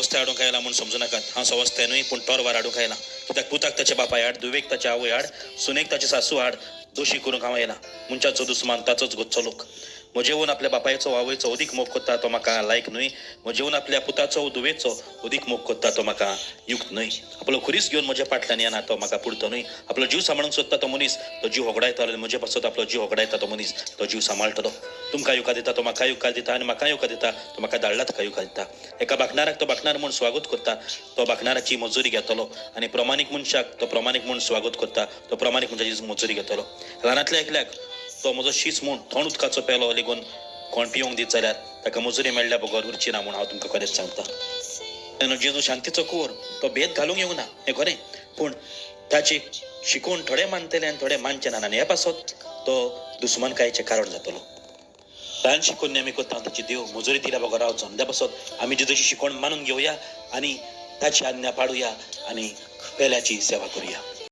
सवस्थे हाडूंक आयला म्हूण समजू नाकात. हांव सवस्थे न्हय पूण तोरवार हाडूंक आयला. कित्याक पुताक ताचे बापाय हाड, धुवेक ताचे आवय हाड, सुनेक ताची सासू हाड. दोशी करूंक हांव येयला. मनशाचो दुस्मान ताचोच गोदचो लोक. म्हजेवन आपल्या बापायचो आवयचो अदीक मोग कोत्ता तो म्हाका लायक न्हय. म्हजेवन आपल्या पुताचो धुवेचो अदीक मोग कोत्ता तो म्हाका युक्त न्हय. आपलो खुरीस घेवन म्हज्या फाटल्यान येना तो म्हाका पुरतो न्हय. आपलो जीव सांबाळूंक सोदता तो मनीस तो जीव होगडायता, म्हजे पासत आपलो जीव होगडायता तो मनीस तो जीव सांबाळटलो. तुमकां युका दिता तो म्हाका युका दिता आनी म्हाका युका दिता तो म्हाका धाडला ताका युका दिता. एका बाकणाराक तो बाकणार म्हूण स्वागत करता तो बाकणाराची मजुरी घेतलो आनी प्रमाणीक मनशाक तो प्रमाणीक म्हूण स्वागत करता तो प्रमाणीक मनशाची मजुरी घेतलो. ल्हानांतल्या एकल्याक तो म्हजो शीस म्हूण थोंड उदकाचो पेलो लेगून कोण पिवंक दीत जाल्यार ताका मजुरी मेळ्ळ्या बगर उरची ना म्हूण हांव तुमकां खरेंच सांगता. तेन्ना जेजू शांतीचो कोर तो भेद घालूंक येवंक ना हें खरें, पूण ताची शिकवण थोडे मानतले आनी थोडे मानचे ना आनी हे पासत तो दुस्मानकायेचें कारण जातलो. ल्हान शिकून नेमी कोत्ता ताची देव मजुरी दिल्या बगर रावचो. त्या पासत आमी जेजूची शिकवण मानून घेवया आनी ताची आज्ञा पाडुया आनी पेल्याची सेवा करुया.